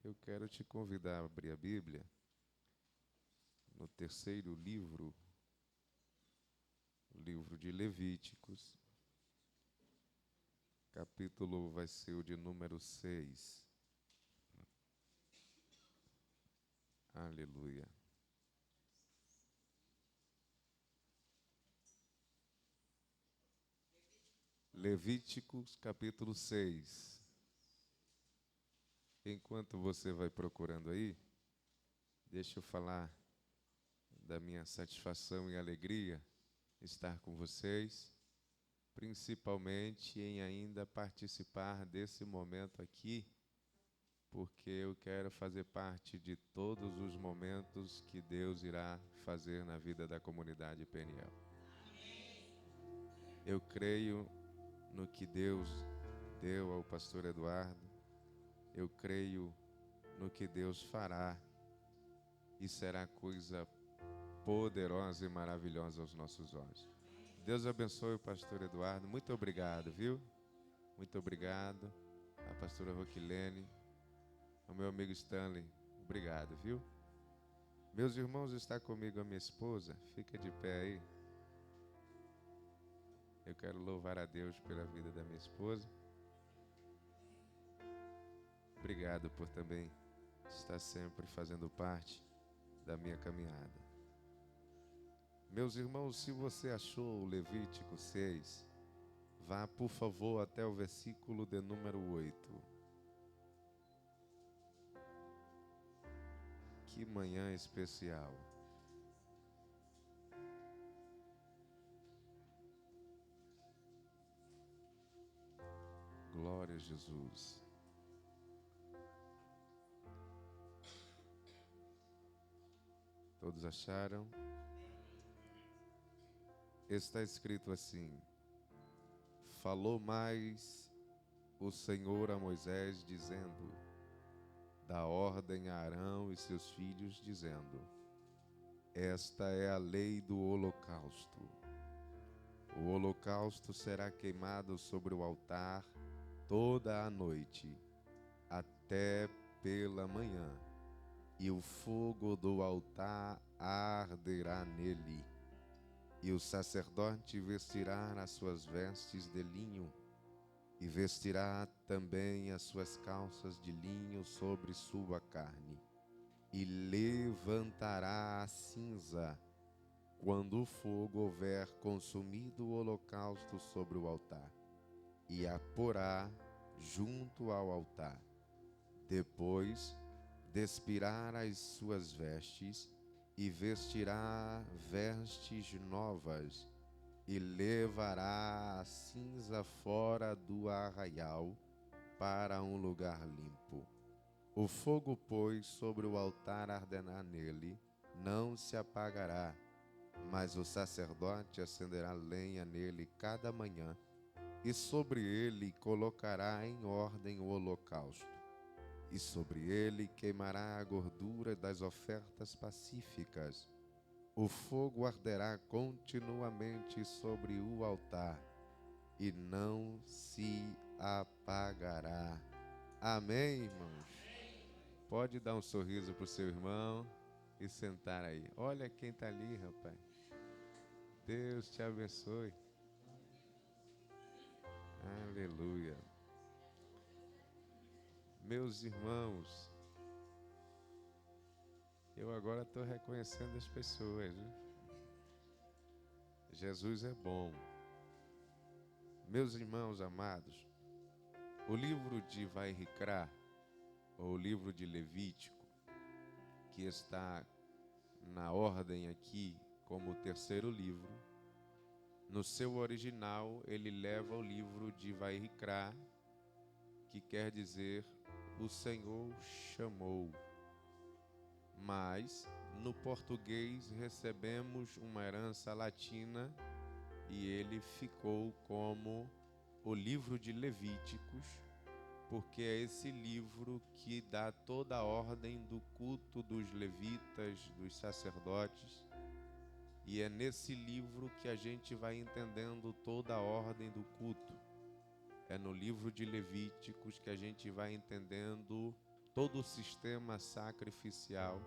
Eu quero te convidar a abrir a Bíblia no terceiro livro, o livro de Levíticos. Capítulo vai ser o de número 6. Aleluia. Levíticos, capítulo 6. Enquanto você vai procurando aí, deixa eu falar da minha satisfação e alegria estar com vocês, principalmente em ainda participar desse momento aqui, porque eu quero fazer parte de todos os momentos que Deus irá fazer na vida da comunidade Peniel. Eu creio no que Deus deu ao pastor Eduardo, eu creio no que Deus fará e será coisa poderosa e maravilhosa aos nossos olhos. Deus abençoe o pastor Eduardo, muito obrigado, viu? Muito obrigado. A pastora Roquilene, ao meu amigo Stanley, obrigado, viu? Meus irmãos, está comigo a minha esposa, fica de pé aí. Eu quero louvar a Deus pela vida da minha esposa. Obrigado por também estar sempre fazendo parte da minha caminhada. Meus irmãos, se você achou o Levítico 6, vá, por favor, até o versículo de número 8. Que manhã especial. Glória a Jesus. Todos acharam? Está escrito assim: falou mais o Senhor a Moisés, dizendo: dá ordem a Arão e seus filhos, dizendo: esta é a lei do holocausto. O holocausto será queimado sobre o altar toda a noite, até pela manhã, e o fogo do altar arderá nele. E o sacerdote vestirá as suas vestes de linho, e vestirá também as suas calças de linho sobre sua carne, e levantará a cinza quando o fogo houver consumido o holocausto sobre o altar, e a porá junto ao altar. Depois despirá as suas vestes, e vestirá vestes novas, e levará a cinza fora do arraial para um lugar limpo. O fogo, pois, sobre o altar arderá nele, não se apagará, mas o sacerdote acenderá lenha nele cada manhã, e sobre ele colocará em ordem o holocausto, e sobre ele queimará a gordura das ofertas pacíficas. O fogo arderá continuamente sobre o altar, e não se apagará. Amém, irmãos? Pode dar um sorriso para o seu irmão e sentar aí. Olha quem está ali, rapaz. Deus te abençoe. Aleluia. Meus irmãos, eu agora estou reconhecendo as pessoas, viu? Jesus é bom. Meus irmãos amados, o livro de Vai-Ricrá, ou o livro de Levítico, que está na ordem aqui como o terceiro livro, no seu original ele leva o livro de Vai-Ricrá, que quer dizer o Senhor chamou. Mas no português recebemos uma herança latina e ele ficou como o livro de Levíticos, porque é esse livro que dá toda a ordem do culto dos levitas, dos sacerdotes, e é nesse livro que a gente vai entendendo toda a ordem do culto. É no livro de Levíticos que a gente vai entendendo todo o sistema sacrificial,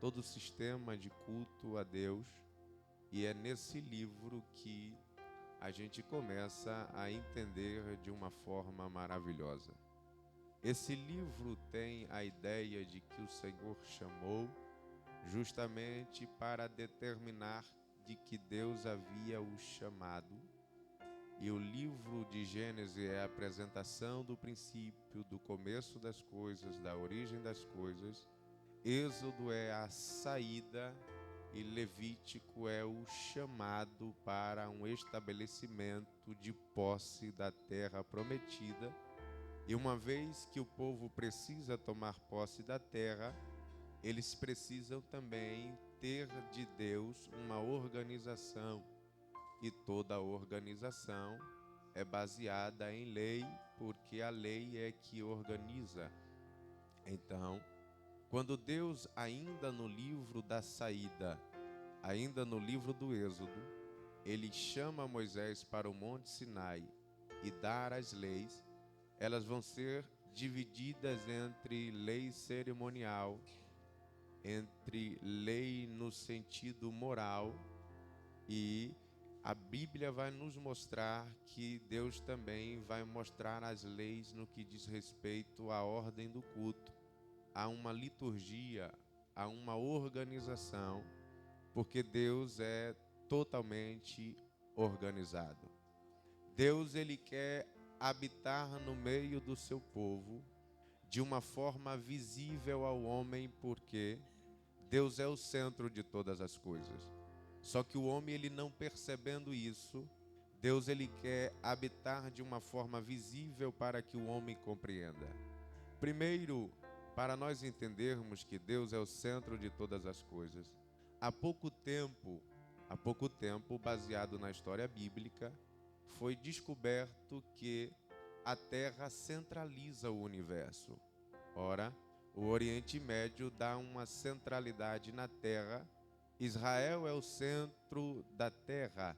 todo o sistema de culto a Deus, e é nesse livro que a gente começa a entender de uma forma maravilhosa. Esse livro tem a ideia de que o Senhor chamou justamente para determinar de que Deus havia o chamado. E o livro de Gênesis é a apresentação do princípio, do começo das coisas, da origem das coisas. Êxodo é a saída e Levítico é o chamado para um estabelecimento de posse da terra prometida. E uma vez que o povo precisa tomar posse da terra, eles precisam também ter de Deus uma organização. E toda a organização é baseada em lei, porque a lei é que organiza. Então, quando Deus, ainda no livro da saída, ainda no livro do Êxodo, ele chama Moisés para o Monte Sinai e dar as leis, elas vão ser divididas entre lei cerimonial, entre lei no sentido moral, e a Bíblia vai nos mostrar que Deus também vai mostrar as leis no que diz respeito à ordem do culto, a uma liturgia, a uma organização, porque Deus é totalmente organizado. Deus, ele quer habitar no meio do seu povo de uma forma visível ao homem, porque Deus é o centro de todas as coisas. Só que o homem, ele não percebendo isso, Deus, ele quer habitar de uma forma visível para que o homem compreenda. Primeiro, para nós entendermos que Deus é o centro de todas as coisas, há pouco tempo, baseado na história bíblica, foi descoberto que a Terra centraliza o universo. Ora, o Oriente Médio dá uma centralidade na Terra. Israel é o centro da Terra,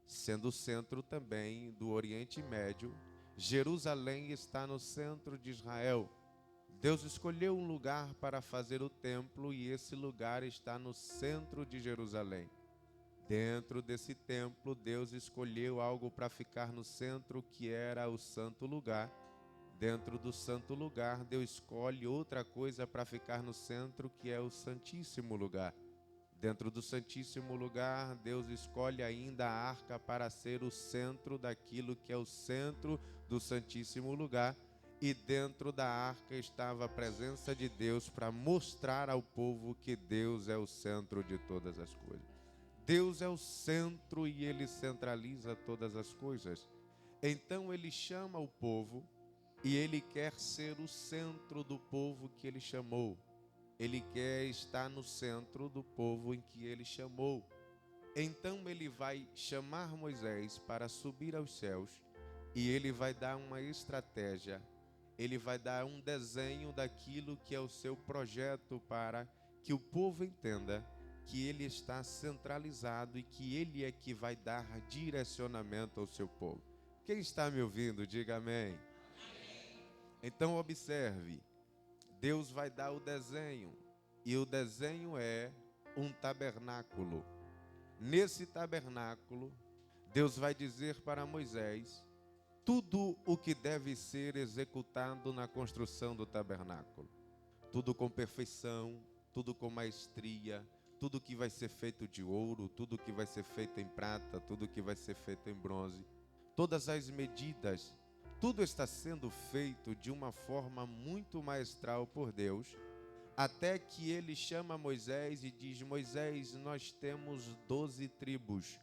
sendo o centro também do Oriente Médio. Jerusalém está no centro de Israel. Deus escolheu um lugar para fazer o templo e esse lugar está no centro de Jerusalém. Dentro desse templo, Deus escolheu algo para ficar no centro, que era o santo lugar. Dentro do santo lugar, Deus escolhe outra coisa para ficar no centro, que é o santíssimo lugar. Dentro do santíssimo lugar, Deus escolhe ainda a arca para ser o centro daquilo que é o centro do santíssimo lugar. E dentro da arca estava a presença de Deus para mostrar ao povo que Deus é o centro de todas as coisas. Deus é o centro e ele centraliza todas as coisas. Então ele chama o povo e ele quer ser o centro do povo que ele chamou. Ele quer estar no centro do povo em que ele chamou. Então ele vai chamar Moisés para subir aos céus e ele vai dar uma estratégia. Ele vai dar um desenho daquilo que é o seu projeto para que o povo entenda que ele está centralizado e que ele é que vai dar direcionamento ao seu povo. Quem está me ouvindo, diga amém. Então observe, Deus vai dar o desenho, e o desenho é um tabernáculo. Nesse tabernáculo, Deus vai dizer para Moisés tudo o que deve ser executado na construção do tabernáculo. Tudo com perfeição, tudo com maestria, tudo que vai ser feito de ouro, tudo que vai ser feito em prata, tudo que vai ser feito em bronze. Todas as medidas, tudo está sendo feito de uma forma muito maestral por Deus, até que ele chama Moisés e diz: Moisés, nós temos 12 tribos,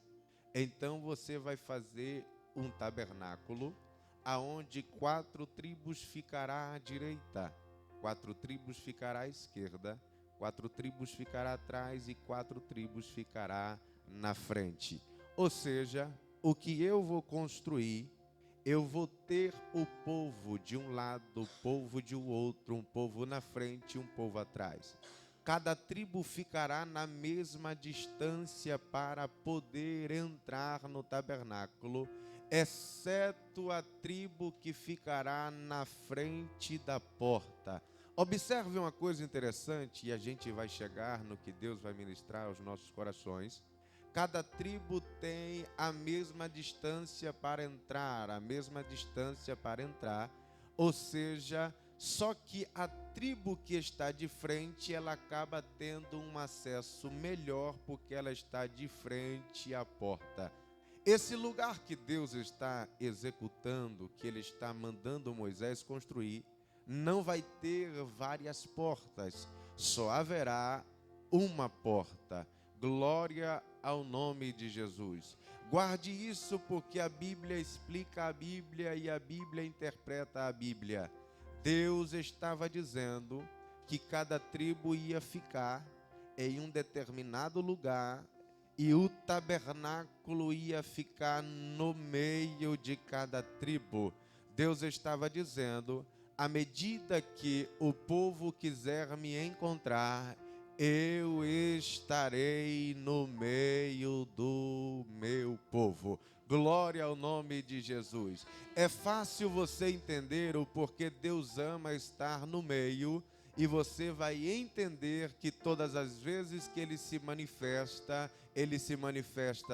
então você vai fazer um tabernáculo, aonde 4 tribos ficará à direita, 4 tribos ficará à esquerda, 4 tribos ficará atrás e 4 tribos ficará na frente. Ou seja, o que eu vou construir, eu vou ter o povo de um lado, o povo de outro, um povo na frente e um povo atrás. Cada tribo ficará na mesma distância para poder entrar no tabernáculo, exceto a tribo que ficará na frente da porta. Observe uma coisa interessante, e a gente vai chegar no que Deus vai ministrar aos nossos corações. Cada tribo tem a mesma distância para entrar, ou seja, só que a tribo que está de frente, ela acaba tendo um acesso melhor, porque ela está de frente à porta. Esse lugar que Deus está executando, que Ele está mandando Moisés construir, não vai ter várias portas, só haverá uma porta. Glória ao nome de Jesus. Guarde isso, porque a Bíblia explica a Bíblia e a Bíblia interpreta a Bíblia. Deus estava dizendo que cada tribo ia ficar em um determinado lugar e o tabernáculo ia ficar no meio de cada tribo. Deus estava dizendo: à medida que o povo quiser me encontrar, eu estarei no meio do meu povo. Glória ao nome de Jesus. É fácil você entender o porquê Deus ama estar no meio, e você vai entender que todas as vezes que Ele se manifesta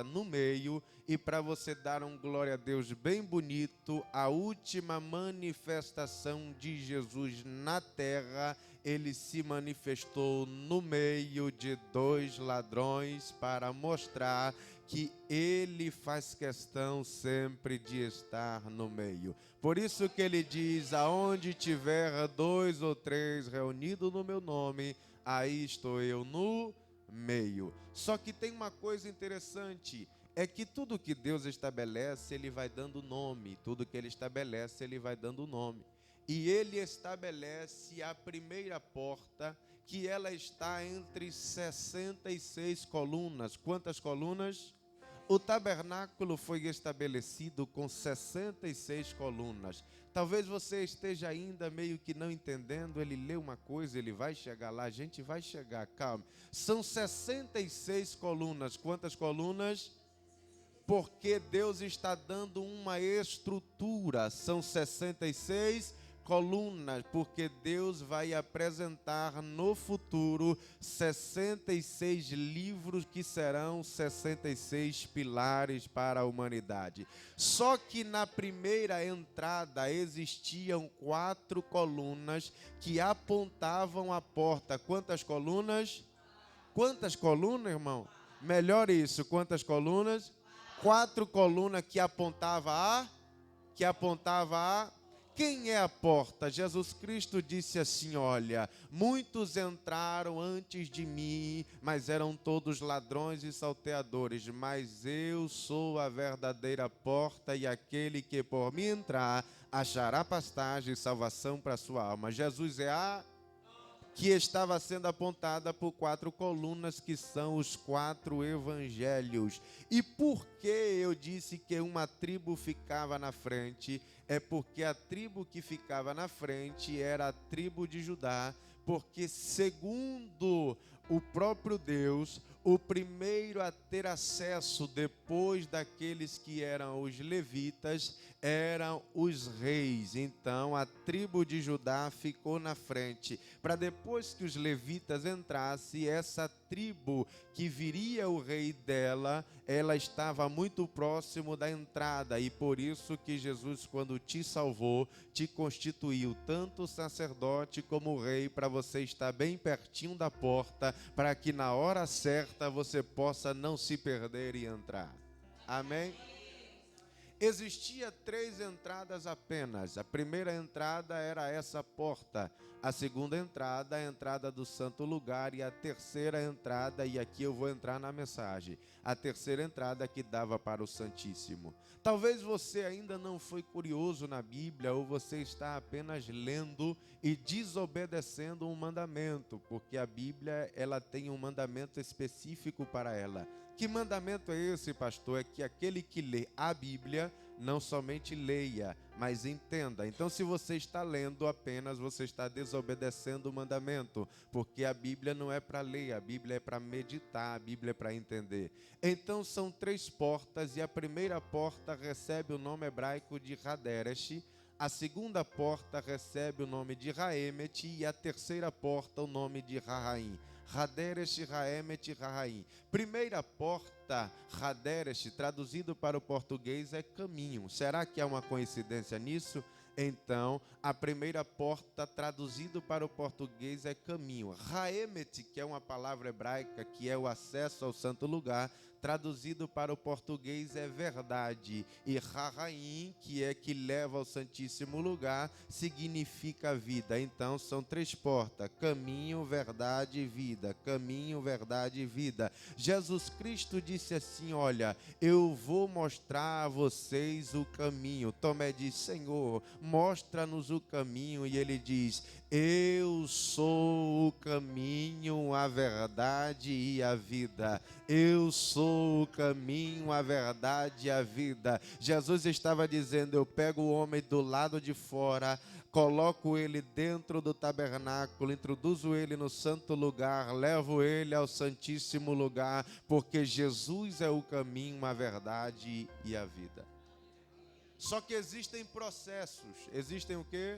no meio. E para você dar um glória a Deus bem bonito, a última manifestação de Jesus na terra, Ele se manifestou no meio de 2 ladrões para mostrar que Ele faz questão sempre de estar no meio. Por isso que Ele diz: aonde tiver 2 ou 3 reunidos no meu nome, aí estou eu no meio. Só que tem uma coisa interessante, é que tudo que Deus estabelece, Ele vai dando nome. Tudo que Ele estabelece, Ele vai dando nome. E Ele estabelece a primeira porta, que ela está entre 66 colunas. Quantas colunas? O tabernáculo foi estabelecido com 66 colunas. Talvez você esteja ainda meio que não entendendo. Ele lê uma coisa, ele vai chegar lá, a gente vai chegar, calma. São 66 colunas. Quantas colunas? Porque Deus está dando uma estrutura. São 66 colunas, porque Deus vai apresentar no futuro 66 livros que serão 66 pilares para a humanidade. Só que na primeira entrada existiam 4 colunas que apontavam a porta. Quantas colunas? Quantas colunas, irmão? Melhor isso, quantas colunas? 4 colunas que apontava a... Quem é a porta? Jesus Cristo disse assim: olha, muitos entraram antes de mim, mas eram todos ladrões e salteadores, mas eu sou a verdadeira porta, e aquele que por mim entrar, achará pastagem e salvação para a sua alma. Jesus é a que estava sendo apontada por 4 colunas, que são os 4 evangelhos. E por que eu disse que uma tribo ficava na frente? É porque a tribo que ficava na frente era a tribo de Judá, porque segundo o próprio Deus, o primeiro a ter acesso depois daqueles que eram os levitas eram os reis. Então a tribo de Judá ficou na frente, para depois que os levitas entrassem, essa tribo que viria o rei dela, ela estava muito próximo da entrada. E por isso que Jesus, quando te salvou, te constituiu tanto sacerdote como rei, para você estar bem pertinho da porta, para que na hora certa você possa não se perder e entrar. Amém? Existia 3 entradas apenas. A primeira entrada era essa porta. A segunda entrada, a entrada do santo lugar. E a terceira entrada, e aqui eu vou entrar na mensagem, a terceira entrada que dava para o Santíssimo. Talvez você ainda não foi curioso na Bíblia, ou você está apenas lendo e desobedecendo um mandamento, porque a Bíblia, ela tem um mandamento específico para ela. Que mandamento é esse, pastor? É que aquele que lê a Bíblia não somente leia, mas entenda. Então, se você está lendo apenas, você está desobedecendo o mandamento, porque a Bíblia não é para ler, a Bíblia é para meditar, a Bíblia é para entender. Então, são 3 portas, e a primeira porta recebe o nome hebraico de Haderesh. A segunda porta recebe o nome de Raemet e a terceira porta o nome de Rahaim. Haderesh, Raemet, Rahaim. Primeira porta, Haderesh, traduzido para o português é caminho. Será que há uma coincidência nisso? Então, a primeira porta, traduzido para o português, é caminho. Raemet, que é uma palavra hebraica, que é o acesso ao santo lugar, traduzido para o português é verdade. E Rahaim, que leva ao santíssimo lugar, significa vida. Então, são três portas: caminho, verdade e vida. Caminho, verdade e vida. Jesus Cristo disse assim: olha, eu vou mostrar a vocês o caminho. Tomé diz: Senhor, mostra-nos o caminho. E ele diz: eu sou o caminho, a verdade e a vida. Eu sou o caminho, a verdade e a vida. Jesus estava dizendo: eu pego o homem do lado de fora, coloco ele dentro do tabernáculo, introduzo ele no santo lugar, levo ele ao santíssimo lugar, porque Jesus é o caminho, a verdade e a vida. Só que existem processos. Existem o quê?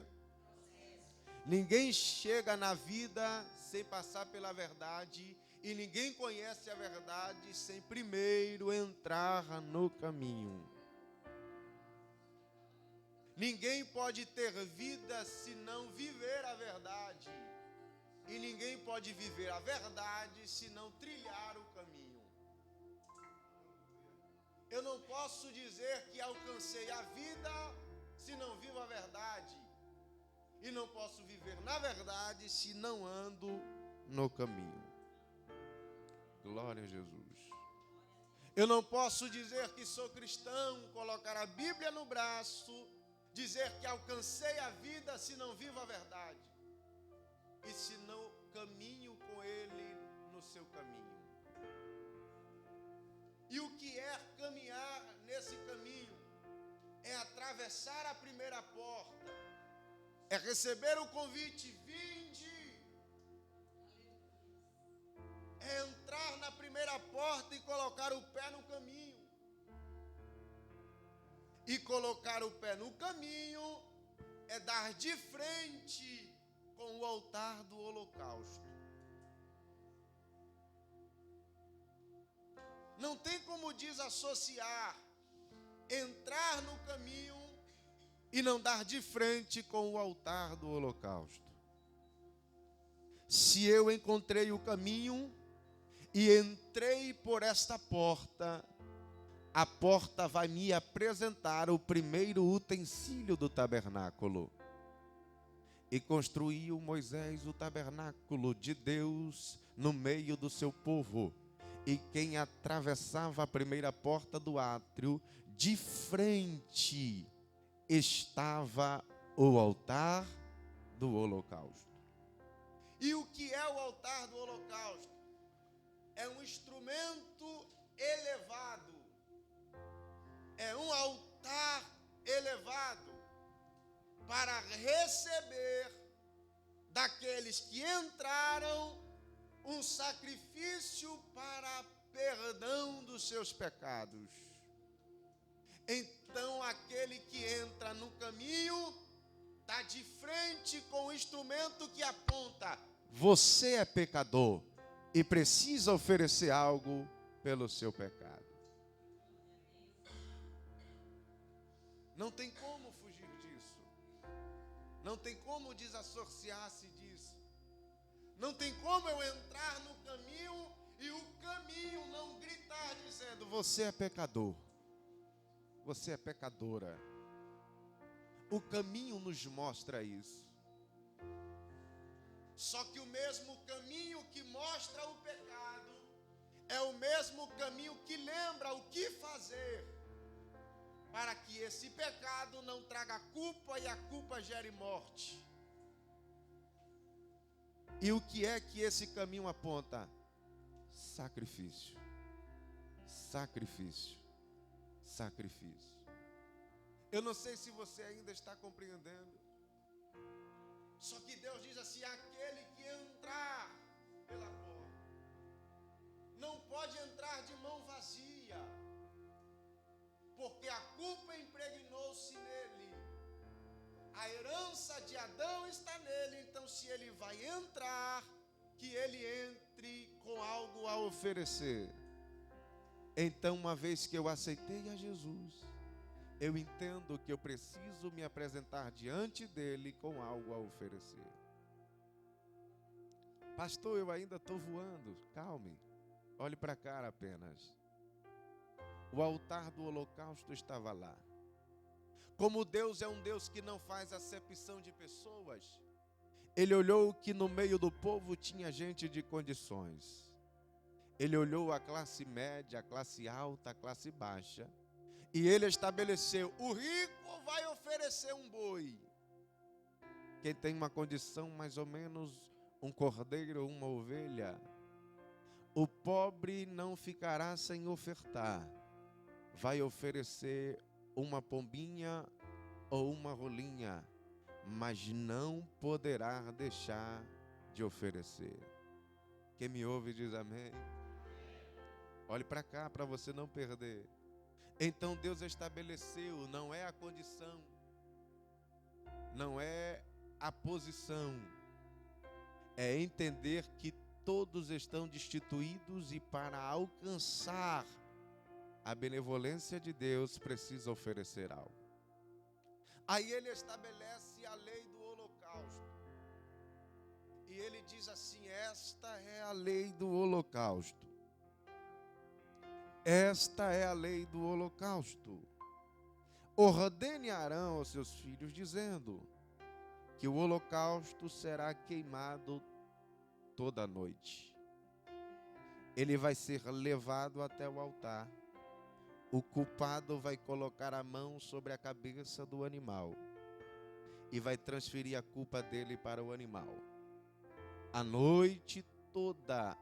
Ninguém chega na vida sem passar pela verdade, e ninguém conhece a verdade sem primeiro entrar no caminho. Ninguém pode ter vida se não viver a verdade, e ninguém pode viver a verdade se não trilhar o caminho. Eu não posso dizer que alcancei a vida se não vivo a verdade. E não posso viver na verdade se não ando no caminho. Glória a Jesus. Eu não posso dizer que sou cristão, colocar a Bíblia no braço, dizer que alcancei a vida se não vivo a verdade. E se não caminho com Ele no seu caminho. E o que é caminhar nesse caminho? É atravessar a primeira porta. É receber o convite: vinde. É entrar na primeira porta e colocar o pé no caminho. E colocar o pé no caminho é dar de frente com o altar do holocausto. Não tem como desassociar entrar no caminho e não dar de frente com o altar do holocausto. Se eu encontrei o caminho e entrei por esta porta, a porta vai me apresentar o primeiro utensílio do tabernáculo. E construiu Moisés o tabernáculo de Deus no meio do seu povo. E quem atravessava a primeira porta do átrio, de frente estava o altar do holocausto. E o que é o altar do holocausto? É um instrumento elevado. É um altar elevado para receber daqueles que entraram um sacrifício para perdão dos seus pecados. Então, aquele que entra no caminho está de frente com o instrumento que aponta: você é pecador e precisa oferecer algo pelo seu pecado. Não tem como fugir disso. Não tem como desassociar-se disso. Não tem como eu entrar no caminho e o caminho não gritar dizendo: você é pecador. Você é pecadora. O caminho nos mostra isso. Só que o mesmo caminho que mostra o pecado é o mesmo caminho que lembra o que fazer para que esse pecado não traga culpa e a culpa gere morte. E o que é que esse caminho aponta? Sacrifício. Sacrifício. Sacrifício. Eu não sei se você ainda está compreendendo. Só que Deus diz assim: aquele que entrar pela porta não pode entrar de mão vazia, porque a culpa impregnou-se nele. A herança de Adão está nele, então se ele vai entrar, que ele entre com algo a oferecer. Então, uma vez que eu aceitei a Jesus, eu entendo que eu preciso me apresentar diante dele com algo a oferecer. Pastor, eu ainda estou voando. Calme, olhe para cá apenas. O altar do holocausto estava lá. Como Deus é um Deus que não faz acepção de pessoas, ele olhou que no meio do povo tinha gente de condições. Ele olhou a classe média, a classe alta, a classe baixa, e ele estabeleceu: o rico vai oferecer um boi. Quem tem uma condição mais ou menos, um cordeiro, uma ovelha. O pobre não ficará sem ofertar. Vai oferecer uma pombinha ou uma rolinha, mas não poderá deixar de oferecer. Quem me ouve diz amém. Olhe para cá para você não perder. Então Deus estabeleceu, não é a condição, não é a posição, é entender que todos estão destituídos e para alcançar a benevolência de Deus precisa oferecer algo. Aí ele estabelece a lei do holocausto. E ele diz assim: esta é a lei do holocausto. Esta é a lei do holocausto. Ordene Arão aos seus filhos, dizendo que o holocausto será queimado toda noite. Ele vai ser levado até o altar. O culpado vai colocar a mão sobre a cabeça do animal e vai transferir a culpa dele para o animal. A noite toda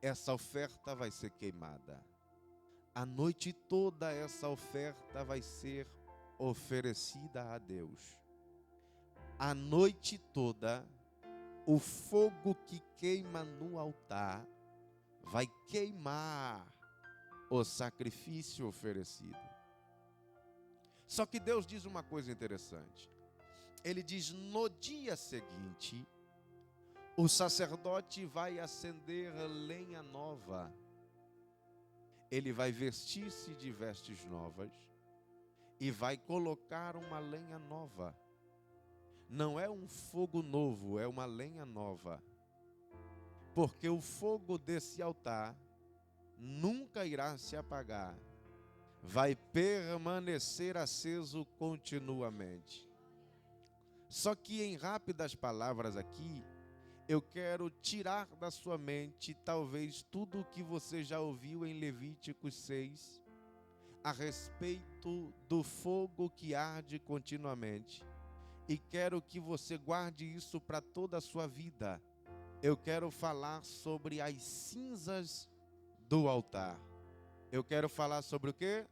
essa oferta vai ser queimada. A noite toda essa oferta vai ser oferecida a Deus. A noite toda o fogo que queima no altar vai queimar o sacrifício oferecido. Só que Deus diz uma coisa interessante. Ele diz: no dia seguinte, o sacerdote vai acender lenha nova. Ele vai vestir-se de vestes novas e vai colocar uma lenha nova. Não é um fogo novo, é uma lenha nova. Porque o fogo desse altar nunca irá se apagar. Vai permanecer aceso continuamente. Só que em rápidas palavras aqui, eu quero tirar da sua mente talvez tudo o que você já ouviu em Levíticos 6 a respeito do fogo que arde continuamente. E quero que você guarde isso para toda a sua vida. Eu quero falar sobre as cinzas do altar. Eu quero falar sobre o quê?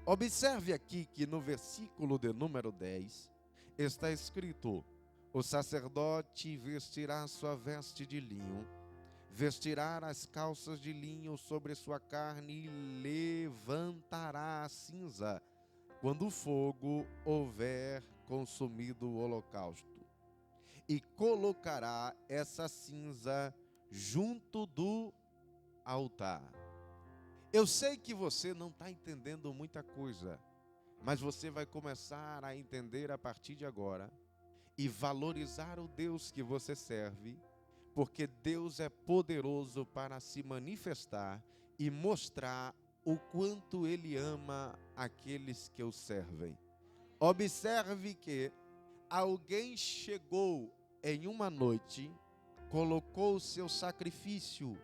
Observe aqui que no versículo de número 10 está escrito: o sacerdote vestirá sua veste de linho, vestirá as calças de linho sobre sua carne e levantará a cinza quando o fogo houver consumido o holocausto, e colocará essa cinza junto do altar. Eu sei que você não está entendendo muita coisa, mas você vai começar a entender a partir de agora e valorizar o Deus que você serve, porque Deus é poderoso para se manifestar e mostrar o quanto Ele ama aqueles que o servem. Observe que alguém chegou em uma noite, colocou o seu sacrifício,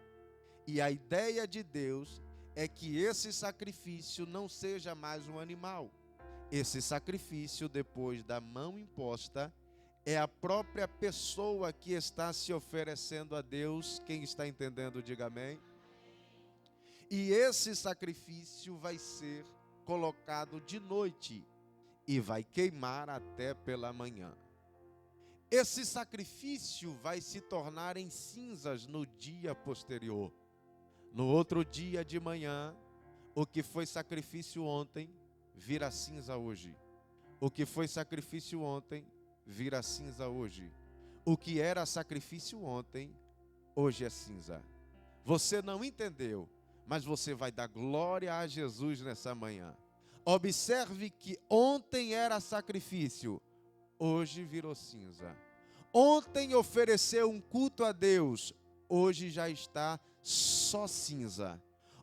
e a ideia de Deus é que esse sacrifício não seja mais um animal. Esse sacrifício, depois da mão imposta, é a própria pessoa que está se oferecendo a Deus. Quem está entendendo, diga amém. E esse sacrifício vai ser colocado de noite e vai queimar até pela manhã. Esse sacrifício vai se tornar em cinzas no dia posterior. No outro dia de manhã, o que foi sacrifício ontem, vira cinza hoje. O que foi sacrifício ontem, vira cinza hoje. O que era sacrifício ontem, hoje é cinza. Você não entendeu, mas você vai dar glória a Jesus nessa manhã. Observe que ontem era sacrifício, hoje virou cinza. Ontem ofereceu um culto a Deus, hoje já está só cinza.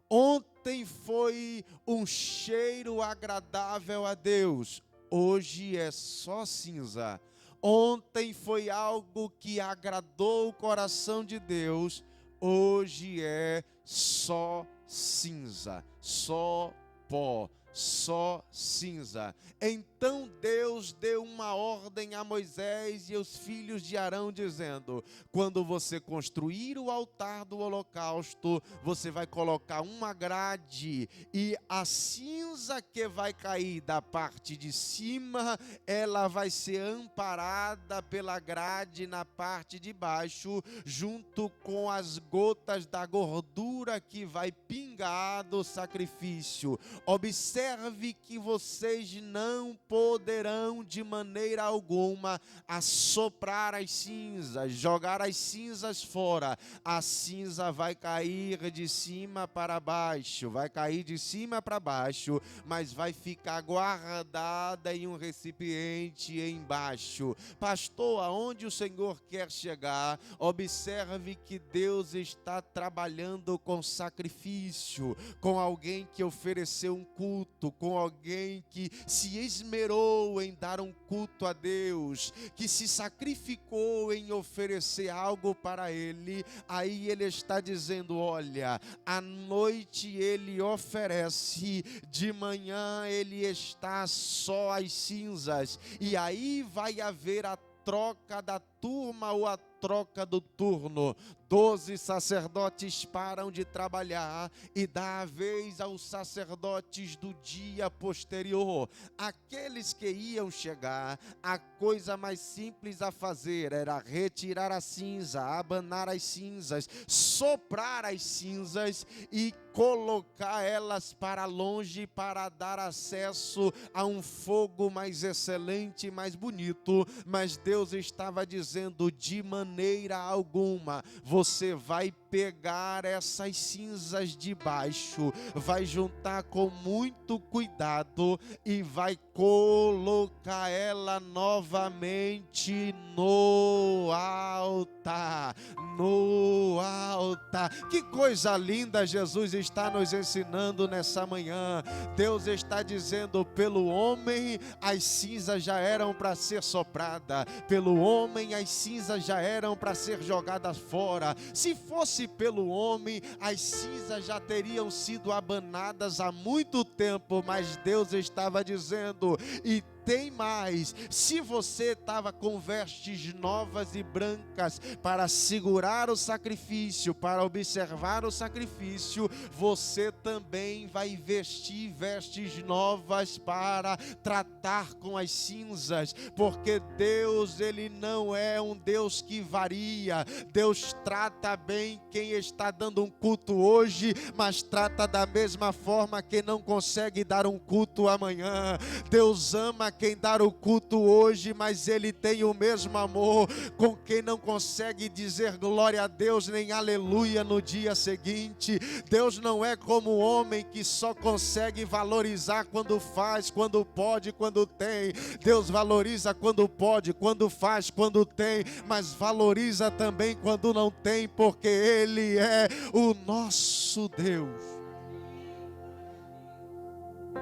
Ontem foi um cheiro agradável a Deus, hoje é só cinza. Ontem foi algo que agradou o coração de Deus, hoje é só cinza, só pó, só cinza. Então Deus deu uma ordem a Moisés e aos filhos de Arão, dizendo: quando você construir o altar do holocausto, você vai colocar uma grade, e a cinza que vai cair da parte de cima, ela vai ser amparada pela grade na parte de baixo, junto com as gotas da gordura que vai pingar do sacrifício. Observe que vocês não poderão de maneira alguma assoprar as cinzas, jogar as cinzas fora. A cinza vai cair de cima para baixo, vai cair de cima para baixo, mas vai ficar guardada em um recipiente embaixo. Pastor, aonde o Senhor quer chegar? Observe que Deus está trabalhando com sacrifício, com alguém que ofereceu um culto, com alguém que se esmerou em dar um culto a Deus, que se sacrificou em oferecer algo para Ele. Aí Ele está dizendo: olha, à noite Ele oferece, de manhã Ele está só as cinzas, e aí vai haver a troca da turma ou a troca do turno. 12 sacerdotes param de trabalhar e dá a vez aos sacerdotes do dia posterior. Aqueles que iam chegar, a coisa mais simples a fazer era retirar a cinza, abanar as cinzas, soprar as cinzas e colocar elas para longe, para dar acesso a um fogo mais excelente, mais bonito. Mas Deus estava dizendo: de maneira alguma você vai pegar essas cinzas de baixo, vai juntar com muito cuidado e vai colocar ela novamente no altar. No altar. Que coisa linda Jesus está nos ensinando nessa manhã. Deus está dizendo: pelo homem as cinzas já eram para ser soprada, pelo homem as cinzas já eram para ser jogadas fora. Se fosse pelo homem, as cinzas já teriam sido abanadas há muito tempo, mas Deus estava dizendo: e tem mais, se você estava com vestes novas e brancas para segurar o sacrifício, para observar o sacrifício, você também vai vestir vestes novas para tratar com as cinzas, porque Deus, Ele não é um Deus que varia. Deus trata bem quem está dando um culto hoje, mas trata da mesma forma quem não consegue dar um culto amanhã. Deus ama quem dá o culto hoje, mas Ele tem o mesmo amor com quem não consegue dizer glória a Deus nem aleluia no dia seguinte. Deus não é como o homem que só consegue valorizar quando faz, quando pode, quando tem. Deus valoriza quando pode, quando faz, quando tem, mas valoriza também quando não tem, porque Ele é o nosso Deus.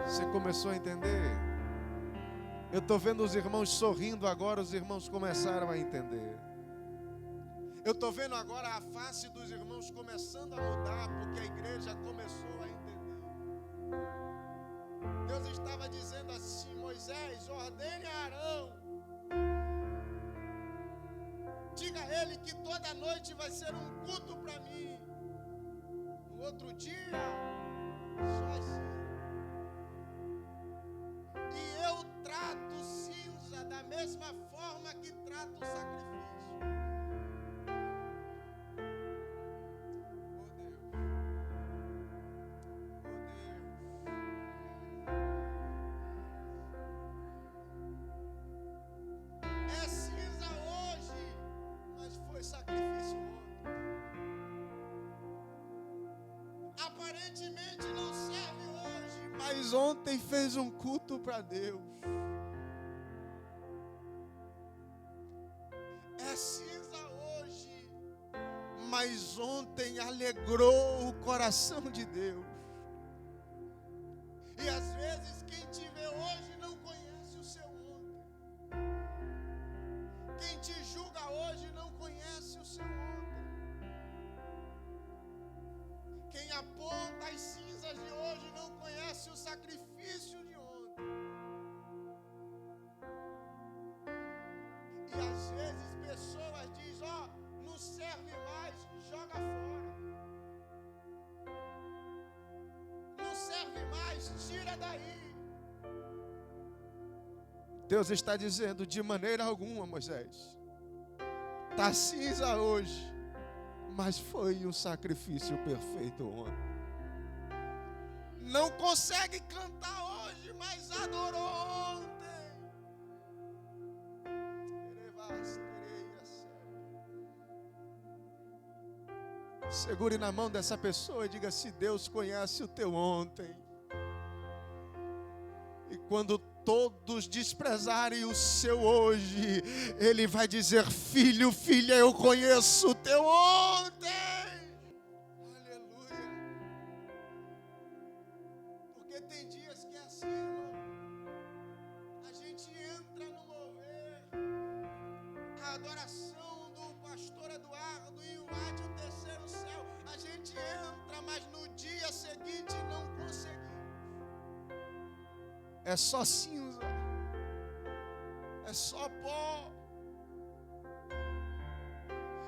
Você começou a entender? Eu estou vendo os irmãos sorrindo agora, os irmãos começaram a entender. Eu estou vendo agora a face dos irmãos começando a mudar, porque a igreja começou a entender. Deus estava dizendo assim: Moisés, ordene a Arão, diga a ele que toda noite vai ser um culto para mim. No outro dia, só assim. E eu trato cinza da mesma forma que trato o sacrifício. aparentemente não serve hoje, mas ontem fez um culto para Deus. É cinza hoje, mas ontem alegrou o coração de Deus. E às vezes quem te vê hoje não conhece o seu ontem. Quem te julga hoje não conhece o seu ontem. Quem aponta as cinzas de hoje não conhece o sacrifício de ontem. E às vezes pessoas dizem, não serve mais, joga fora. Não serve mais, tira daí. Deus está dizendo, de maneira alguma, Moisés, está cinza hoje, mas foi um sacrifício perfeito ontem. Não consegue cantar hoje, mas adorou ontem. Segure na mão dessa pessoa e diga, se Deus conhece o teu ontem, e quando todos desprezarem o seu hoje, Ele vai dizer, filho, filha, eu conheço o teu ontem. Aleluia. Porque tem dias que é assim, irmão. A gente entra no mover, a adoração do pastor Eduardo e o Ade, o terceiro céu, a gente entra, mas no dia seguinte não conseguimos. É só cinza, é só pó.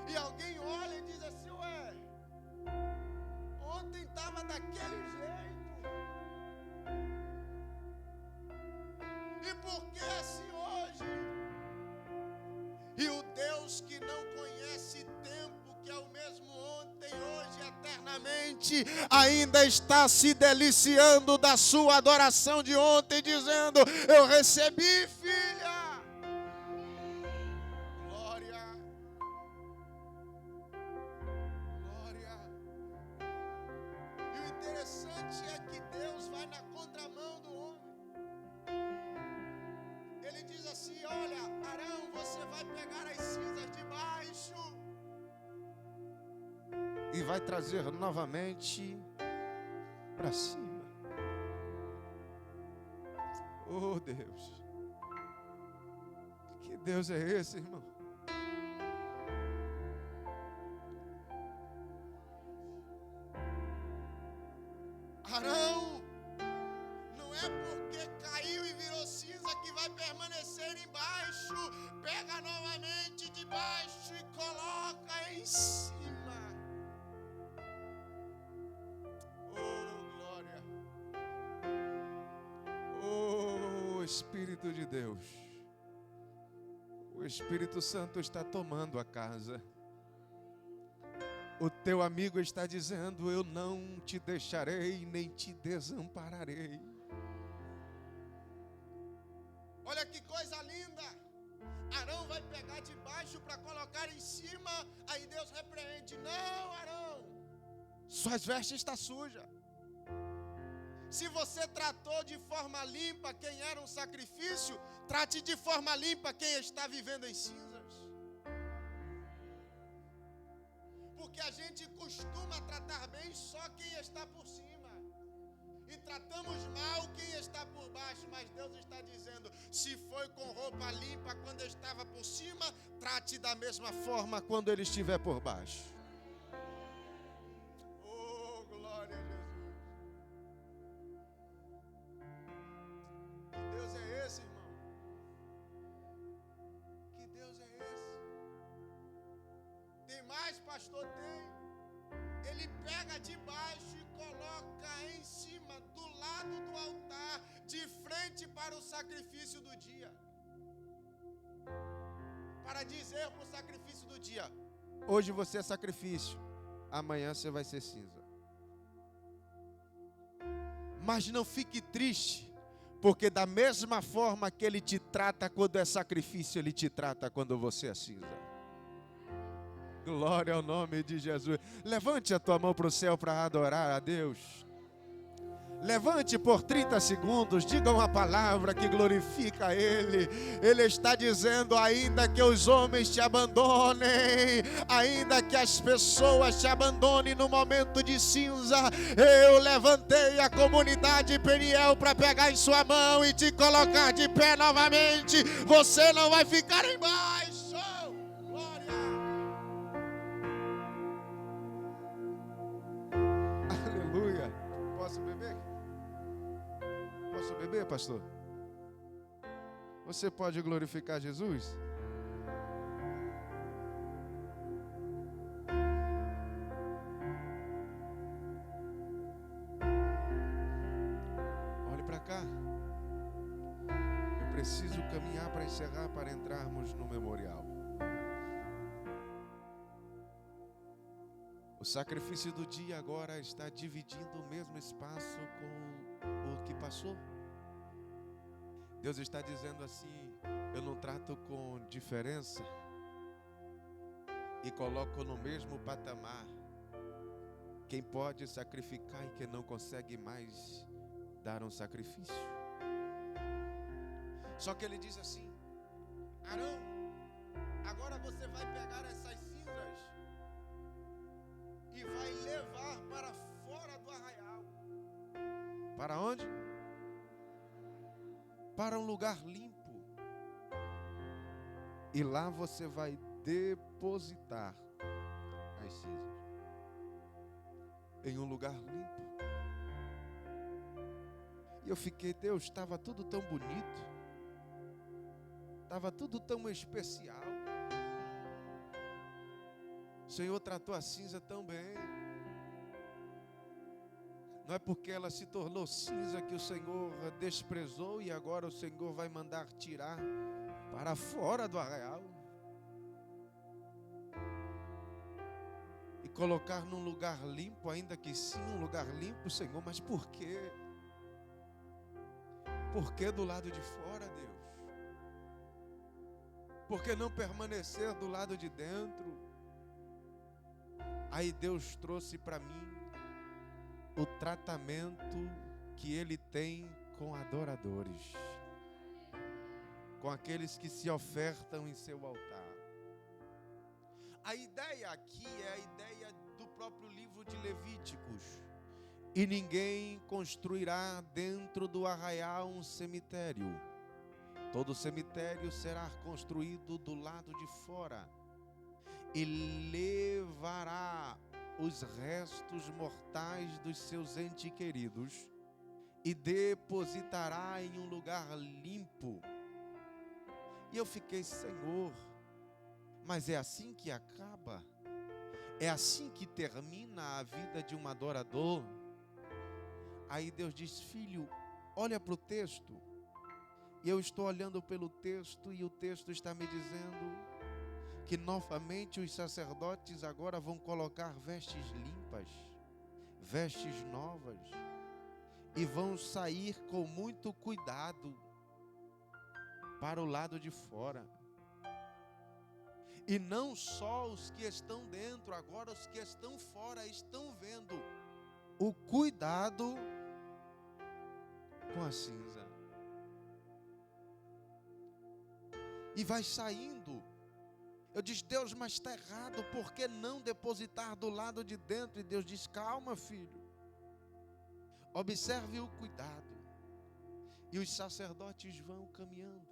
E alguém olha e diz assim, ué, ontem estava daquele jeito, e por que assim hoje? E o Deus que não conhece tempo, que é o mesmo ontem, hoje, eternamente, ainda está se deliciando da sua adoração de ontem, dizendo, eu recebi, filha. Glória. Glória. E o interessante é que Deus vai na contramão do homem. Ele diz assim, olha, Arão, você vai pegar as cinzas de baixo e vai trazer novamente para cima. Oh Deus, que Deus é esse, irmão? Arão, não é porque caiu e virou cinza que vai permanecer embaixo. Pega novamente de baixo e coloca em cima. Oh, glória. Oh, Espírito de Deus. O Espírito Santo está tomando a casa. O teu amigo está dizendo, eu não te deixarei, nem te desampararei. Olha que coisa linda. Arão vai pegar de baixo para colocar em cima. Aí Deus repreende, não, Arão, suas vestes estão sujas. Se você tratou de forma limpa quem era um sacrifício, trate de forma limpa quem está vivendo em cinzas. Porque a gente costuma tratar bem só quem está por cima. E tratamos mal quem está por baixo. Mas Deus está dizendo, se foi com roupa limpa quando estava por cima, trate da mesma forma quando ele estiver por baixo. Oh, glória a Jesus. Que Deus é esse, irmão? Que Deus é esse? Tem mais, pastor? Tem. Ele pega de baixo e coloca em cima, do lado do altar, de frente para o sacrifício do dia. Para dizer para o sacrifício do dia, hoje você é sacrifício, amanhã você vai ser cinza. Mas não fique triste, porque da mesma forma que Ele te trata quando é sacrifício, Ele te trata quando você é cinza. Glória ao nome de Jesus. Levante a tua mão para o céu para adorar a Deus. Levante por 30 segundos, diga uma palavra que glorifica Ele. Ele está dizendo: ainda que os homens te abandonem, ainda que as pessoas te abandonem no momento de cinza, eu levantei a comunidade Peniel para pegar em sua mão e te colocar de pé novamente. Você não vai ficar embaixo. Glória! Aleluia! Posso beber? Posso beber, pastor? Você pode glorificar Jesus? Olhe para cá. Eu preciso caminhar para encerrar, para entrarmos no memorial. O sacrifício do dia agora está dividindo o mesmo espaço com o que passou. Deus está dizendo assim: eu não trato com diferença e coloco no mesmo patamar quem pode sacrificar e quem não consegue mais dar um sacrifício. Só que ele diz assim: Arão, agora você vai pegar essas cinzas e vai levar para fora do arraial. Para onde? Para um lugar limpo. E lá você vai depositar as cinzas em um lugar limpo. E eu fiquei, Deus, estava tudo tão bonito, estava tudo tão especial. O Senhor tratou a cinza tão bem. Não é porque ela se tornou cinza que o Senhor desprezou e agora o Senhor vai mandar tirar para fora do arraial e colocar num lugar limpo, ainda que sim, um lugar limpo, Senhor. Mas por quê? Por que do lado de fora, Deus? Por que não permanecer do lado de dentro? Aí Deus trouxe para mim o tratamento que Ele tem com adoradores, com aqueles que se ofertam em seu altar. A ideia aqui é a ideia do próprio livro de Levíticos. E ninguém construirá dentro do arraial um cemitério. Todo cemitério será construído do lado de fora. E levará os restos mortais dos seus entes queridos e depositará em um lugar limpo. E eu fiquei, Senhor, mas é assim que acaba? É assim que termina a vida de um adorador? Aí Deus diz: filho, olha para o texto. E eu estou olhando pelo texto e o texto está me dizendo que novamente os sacerdotes agora vão colocar vestes limpas, vestes novas, e vão sair com muito cuidado para o lado de fora. E não só os que estão dentro, agora os que estão fora estão vendo o cuidado com a cinza. E vai saindo. Eu disse: Deus, mas está errado, por que não depositar do lado de dentro? E Deus diz: calma, filho, observe o cuidado. E os sacerdotes vão caminhando,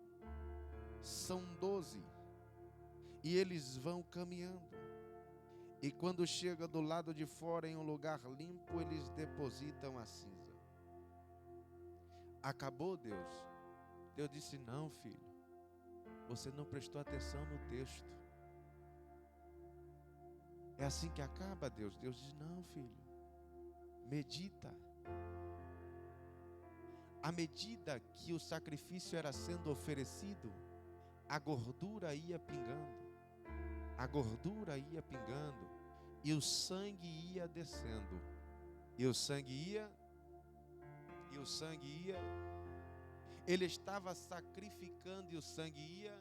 são 12, e eles vão caminhando, e quando chega do lado de fora em um lugar limpo, eles depositam a cinza. Acabou, Deus? Deus disse: não, filho, você não prestou atenção no texto. É assim que acaba, Deus? Deus diz: não, filho, medita. À medida que o sacrifício era sendo oferecido, a gordura ia pingando, a gordura ia pingando, e o sangue ia descendo, e o sangue ia, ele estava sacrificando e o sangue ia,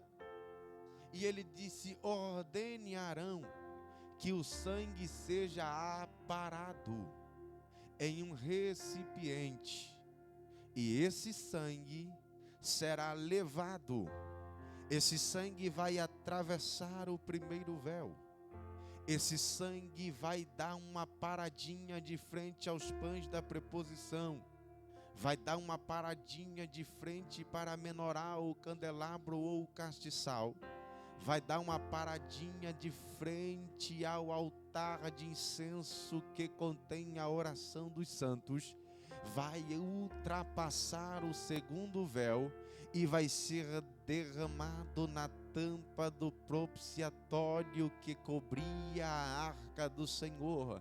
e ele disse: ordene a Arão que o sangue seja aparado. em um recipiente, e esse sangue será levado. Esse sangue vai atravessar o primeiro véu. Esse sangue vai dar uma paradinha de frente aos pães da preposição. Vai dar uma paradinha de frente para a menorá, o candelabro ou o castiçal. Vai dar uma paradinha de frente ao altar de incenso que contém a oração dos santos. Vai ultrapassar o segundo véu e vai ser derramado na tampa do propiciatório que cobria a arca do Senhor.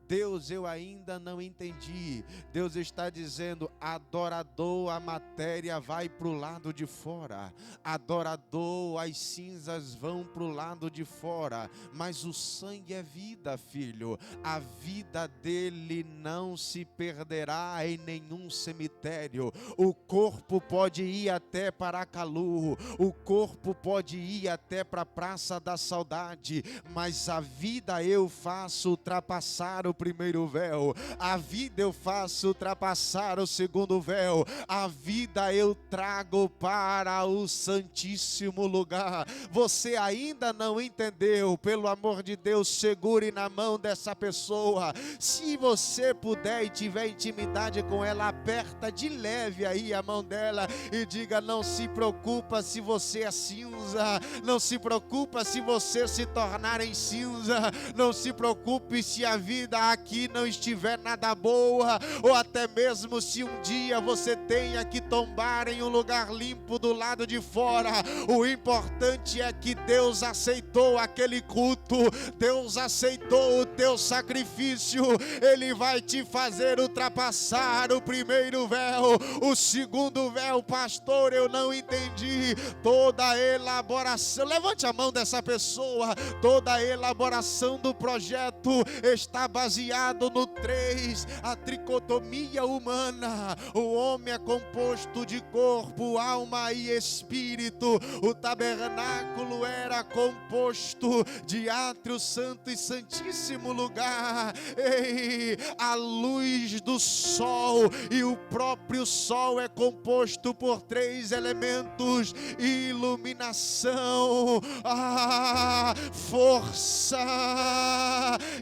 Deus, eu ainda não entendi. Deus está dizendo: adorador, a matéria vai para o lado de fora. Adorador, as cinzas vão para o lado de fora. Mas o sangue é vida, filho. A vida dele não se perderá em nenhum cemitério. O corpo pode ir até Paracalu. O corpo pode ir até para a Praça da Saudade. Mas a vida eu faço ultrapassar o primeiro véu, a vida eu faço ultrapassar o segundo véu, a vida eu trago para o santíssimo lugar. Você ainda não entendeu? Pelo amor de Deus, segure na mão dessa pessoa. Se você puder e tiver intimidade com ela, aperta de leve aí a mão dela e diga: não se preocupa se você é cinza, não se preocupa se você se tornar em cinza, não se preocupe se a vida aqui não estiver nada boa, ou até mesmo se um dia você tenha que tombar em um lugar limpo do lado de fora. O importante é que Deus aceitou aquele culto, Deus aceitou o teu sacrifício. Ele vai te fazer ultrapassar o primeiro véu. O segundo véu, pastor, eu não entendi. Toda a elaboração, levante a mão dessa pessoa, toda a elaboração do projeto está baseado no 3, a tricotomia humana. O homem é composto de corpo, alma e espírito. O tabernáculo era composto de átrio, santo e santíssimo lugar. Ei, a luz do sol, e o próprio sol é composto por 3 elementos: iluminação, força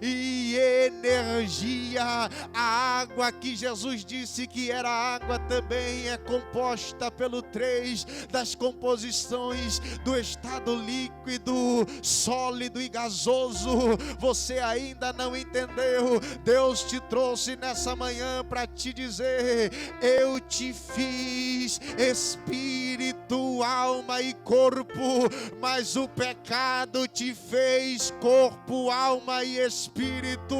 e energia. A água que Jesus disse que era água também é composta pelo 3 das composições do estado líquido, sólido e gasoso. Você ainda não entendeu? Deus te trouxe nessa manhã para te dizer: eu te fiz espírito, alma e corpo, mas o pecado te fez corpo, alma e espírito.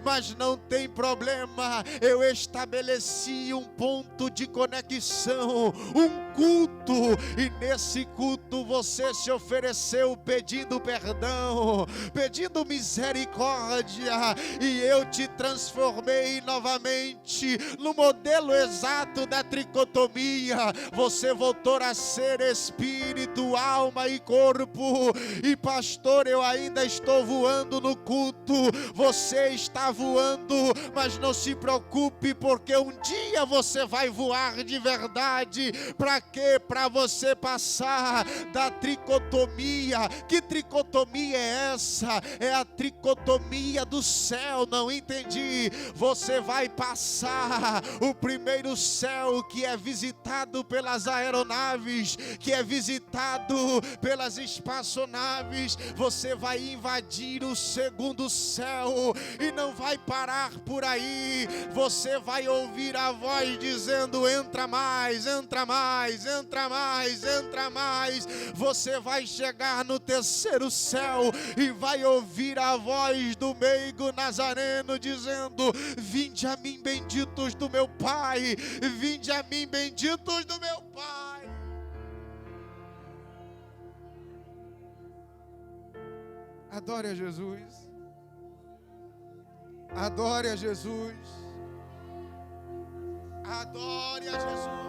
Mas não tem problema, eu estabeleci um ponto de conexão, um culto, e nesse culto você se ofereceu pedindo perdão, pedindo misericórdia, e eu te transformei novamente no modelo exato da tricotomia. Você voltou a ser espírito, alma e corpo. E pastor, eu ainda estou voando no culto. Você está voando, mas não se preocupe, porque um dia você vai voar de verdade. Para quê? Para você passar da tricotomia. Que tricotomia é essa? É a tricotomia do céu. Não entendi. Você vai passar o primeiro céu, que é visitado pelas aeronaves, que é visitado pelas espaçonaves. Você vai invadir o segundo céu e não vai parar por aí. Você vai ouvir a voz dizendo: entra mais, entra mais, entra mais, entra mais. Você vai chegar no terceiro céu e vai ouvir a voz do meigo Nazareno dizendo: vinde a mim, benditos do meu Pai, vinde a mim, benditos do meu Pai. Adore a Jesus. Adore a Jesus. Adore a Jesus.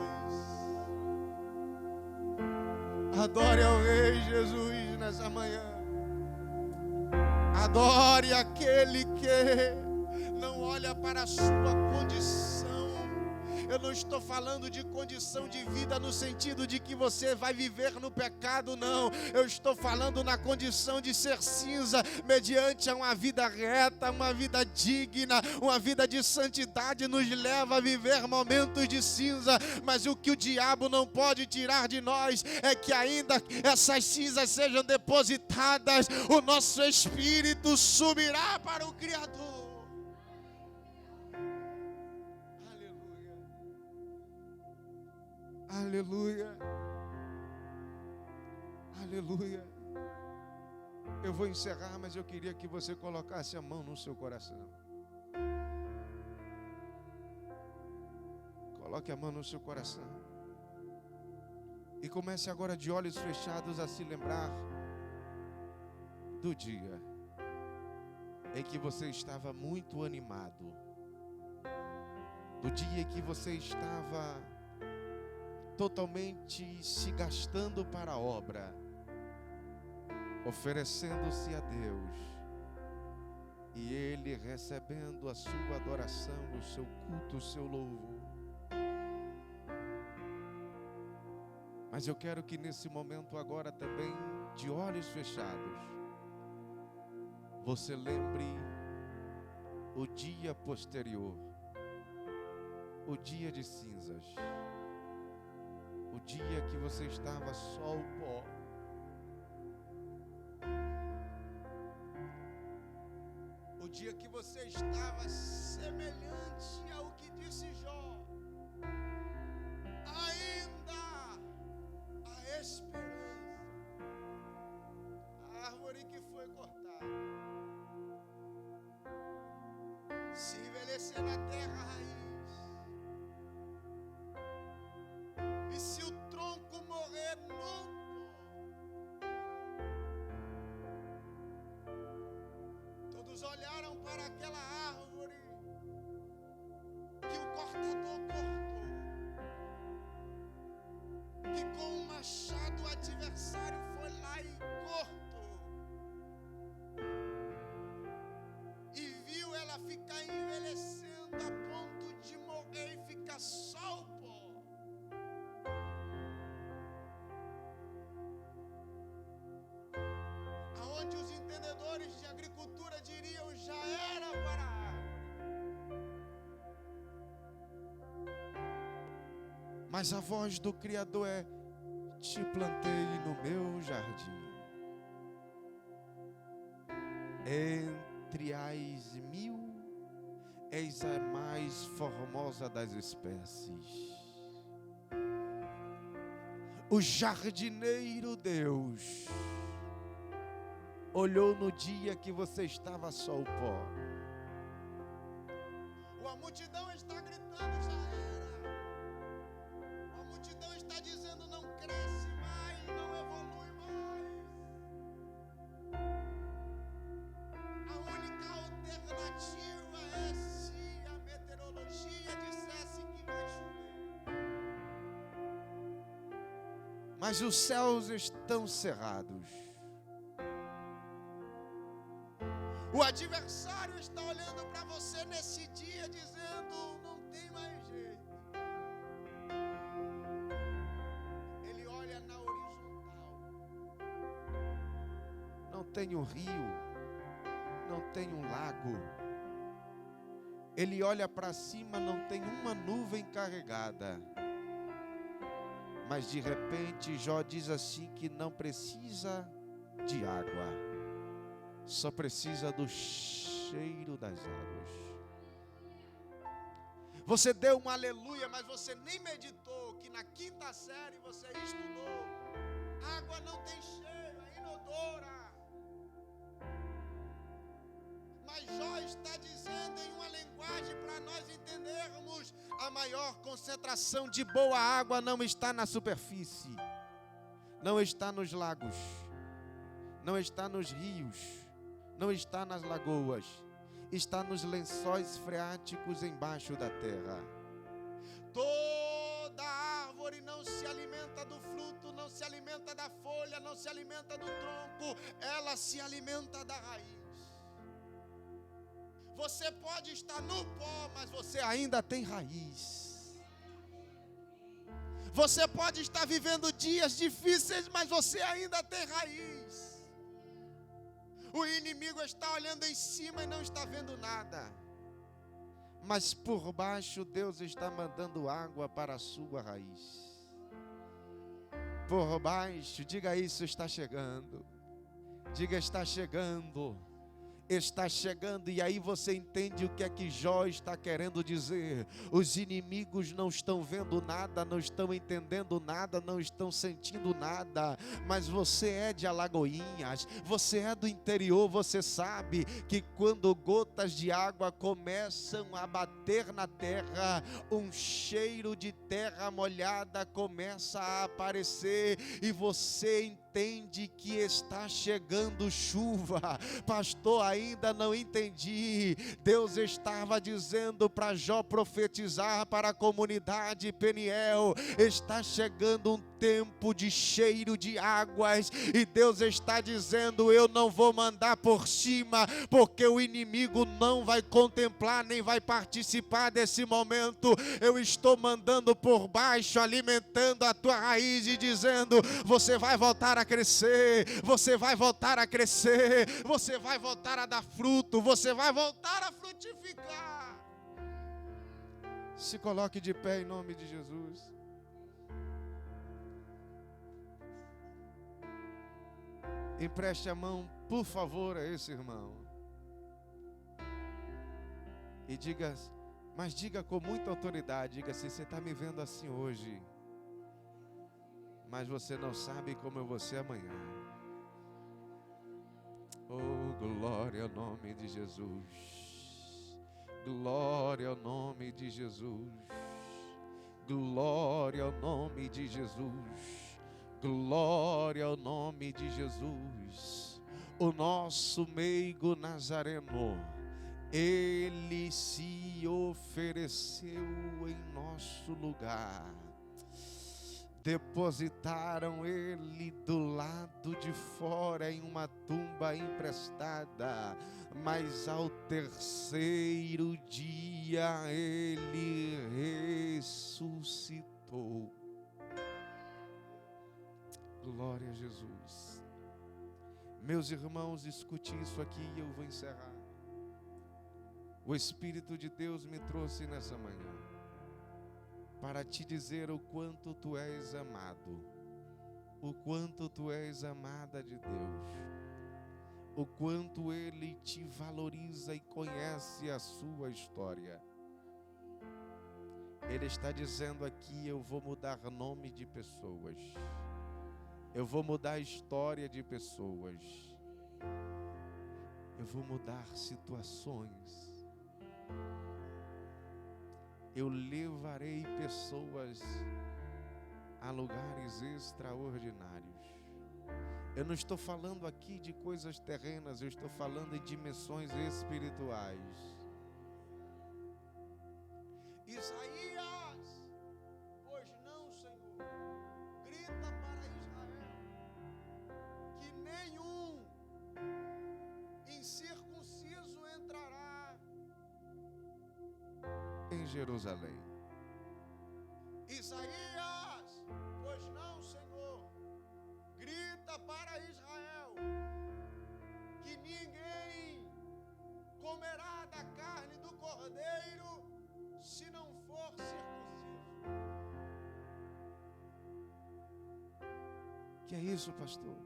Adore ao Rei Jesus nessa manhã. Adore aquele que não olha para a sua condição. Eu não estou falando de condição de vida no sentido de que você vai viver no pecado, não. Eu estou falando na condição de ser cinza, mediante a uma vida reta, uma vida digna, uma vida de santidade nos leva a viver momentos de cinza. Mas o que o diabo não pode tirar de nós é que ainda essas cinzas sejam depositadas, o nosso espírito subirá para o Criador. Aleluia, aleluia. Eu vou encerrar, mas eu queria que você colocasse a mão no seu coração. Coloque a mão no seu coração. E comece agora de olhos fechados a se lembrar do dia em que você estava muito animado. Do dia em que você estava totalmente se gastando para a obra, oferecendo-se a Deus, e Ele recebendo a sua adoração, o seu culto, o seu louvor. Mas eu quero que nesse momento agora também, de olhos fechados, você lembre o dia posterior, o dia de cinzas, o dia que você estava só o pó. O dia que você estava semelhante ao que disse Jó. Ainda há esperança. A árvore que foi cortada, se envelhecer na terra a raiz, e se o tronco morrer no pó, todos olharam para aquela árvore que o cortador cortou, que com um machado o adversário foi lá e cortou, e viu ela ficar envelhecendo a ponto de morrer e ficar só o pó. Aonde os entendedores de agricultura diriam: já era para a árvore. Mas a voz do Criador é: te plantei no meu jardim, entre as 1000 és a mais formosa das espécies. O jardineiro Deus olhou no dia que você estava só o pó. A multidão está gritando: já era. A multidão está dizendo: não cresce mais, não evolui mais. A única alternativa é se a meteorologia dissesse que vai chover. Mas os céus estão cerrados. O adversário está olhando para você nesse dia dizendo: não tem mais jeito. Ele olha na horizontal. Não tem um rio, não tem um lago. Ele olha para cima, não tem uma nuvem carregada. Mas de repente Jó diz assim que não precisa de água, só precisa do cheiro das águas. Você deu um aleluia, mas você nem meditou que na 5ª série você estudou: água não tem cheiro, é inodora. Mas Jó está dizendo em uma linguagem para nós entendermos: a maior concentração de boa água não está na superfície, não está nos lagos, não está nos rios, não está nas lagoas, está nos lençóis freáticos embaixo da terra. Toda árvore não se alimenta do fruto, não se alimenta da folha, não se alimenta do tronco, ela se alimenta da raiz. Você pode estar no pó, mas você ainda tem raiz. Você pode estar vivendo dias difíceis, mas você ainda tem raiz. O inimigo está olhando em cima e não está vendo nada. Mas por baixo Deus está mandando água para a sua raiz. Por baixo, diga isso, está chegando. Diga, está chegando. Está chegando, e aí você entende o que é que Jó está querendo dizer. Os inimigos não estão vendo nada, não estão entendendo nada, não estão sentindo nada, mas você é de Alagoinhas, você é do interior, você sabe que quando gotas de água começam a bater na terra, um cheiro de terra molhada começa a aparecer, e você entende que está chegando chuva. Pastor, ainda não entendi. Deus estava dizendo para Jó profetizar para a comunidade Peniel: está chegando um tempo de cheiro de águas, e Deus está dizendo: eu não vou mandar por cima, porque o inimigo não vai contemplar, nem vai participar desse momento. Eu estou mandando por baixo, alimentando a tua raiz e dizendo: você vai voltar a crescer, você vai voltar a crescer, você vai voltar a dar fruto, você vai voltar a frutificar. Se coloque de pé em nome de Jesus. Empreste a mão, por favor, a esse irmão. E diga, mas diga com muita autoridade, diga assim: você está me vendo assim hoje, mas você não sabe como eu vou ser amanhã. Oh, glória ao nome de Jesus. Glória ao nome de Jesus. Glória ao nome de Jesus. Glória ao nome de Jesus. O nosso meigo Nazareno, ele se ofereceu em nosso lugar. Depositaram ele do lado de fora em uma tumba emprestada, mas ao terceiro dia ele ressuscitou. Glória a Jesus. Meus irmãos, escute isso aqui e eu vou encerrar. O Espírito de Deus me trouxe nessa manhã para te dizer o quanto tu és amado, o quanto tu és amada de Deus, o quanto Ele te valoriza e conhece a sua história. Ele está dizendo aqui: eu vou mudar o nome de pessoas, eu vou mudar a história de pessoas, eu vou mudar situações. Eu levarei pessoas a lugares extraordinários. Eu não estou falando aqui de coisas terrenas, eu estou falando em dimensões espirituais. Isaías, pois não, Senhor, grita para Israel que nenhum incircunciso entrará em Jerusalém. Isaías, pois não, Senhor, grita para Israel que ninguém comerá da carne do cordeiro se não for circunciso. Que é isso, pastor?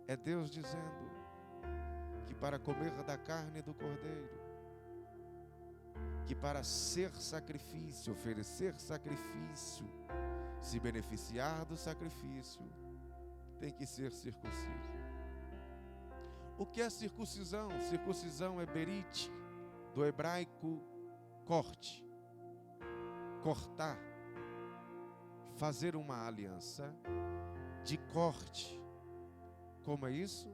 É Deus dizendo que para comer da carne do cordeiro, que para ser sacrifício, oferecer sacrifício, se beneficiar do sacrifício, tem que ser circunciso. O que é circuncisão? Circuncisão é berite, do hebraico corte, cortar, fazer uma aliança de corte. Como é isso?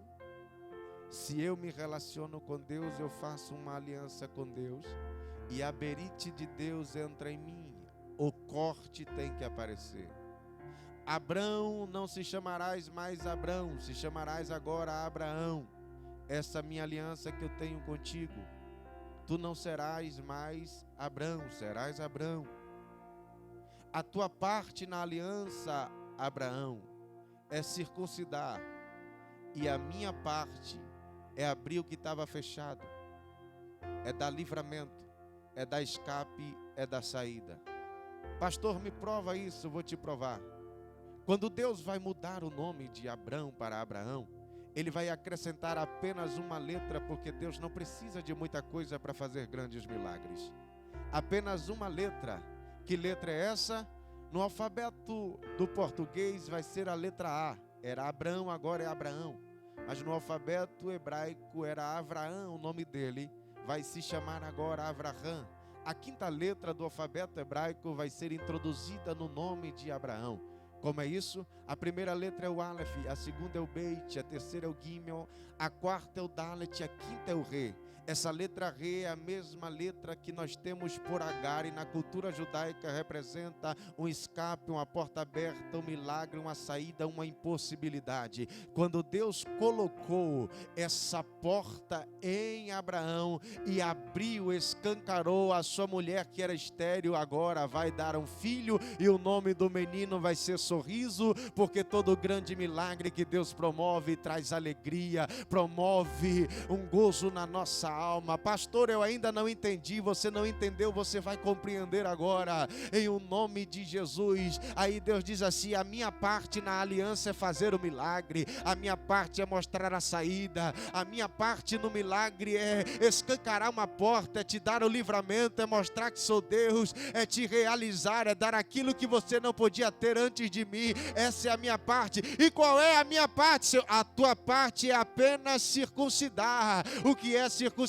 Se eu me relaciono com Deus, eu faço uma aliança com Deus, e a berite de Deus entra em mim, o corte tem que aparecer. Abrão, não se chamarás mais Abrão, se chamarás agora Abraão. essa minha aliança que eu tenho contigo. Tu não serás mais Abrão, serás Abrão. A tua parte na aliança, Abraão, é circuncidar. E a minha parte é abrir o que estava fechado. É dar livramento, é dar escape, é dar saída. Pastor, me prova isso, vou te provar. Quando Deus vai mudar o nome de Abrão para Abraão, Ele vai acrescentar apenas uma letra, porque Deus não precisa de muita coisa para fazer grandes milagres. Apenas uma letra. Que letra é essa? No alfabeto do português vai ser a letra A. Era Abrão, agora é Abraão. Mas no alfabeto hebraico era Avraham, o nome dele. Vai se chamar agora Avraham. A quinta letra do alfabeto hebraico vai ser introduzida no nome de Abraão. Como é isso? A primeira letra é o Aleph, a segunda é o Beit, a terceira é o Gimel, a quarta é o Dalet, a quinta é o Re. Essa letra Re é a mesma letra que nós temos por Agar, e na cultura judaica representa um escape, uma porta aberta, um milagre, uma saída, uma impossibilidade. Quando Deus colocou essa porta em Abraão e abriu, escancarou, a sua mulher que era estéril agora vai dar um filho, e o nome do menino vai ser Sorriso, porque todo grande milagre que Deus promove traz alegria, promove um gozo na nossa alma. Pastor, eu ainda não entendi. Você não entendeu, você vai compreender agora, em o nome de Jesus. Aí Deus diz assim: a minha parte na aliança é fazer o milagre, a minha parte é mostrar a saída, a minha parte no milagre é escancarar uma porta, é te dar o livramento, é mostrar que sou Deus, é te realizar, é dar aquilo que você não podia ter antes de mim. Essa é a minha parte. E qual é a minha parte? A tua parte é apenas circuncidar. O que é circuncisão?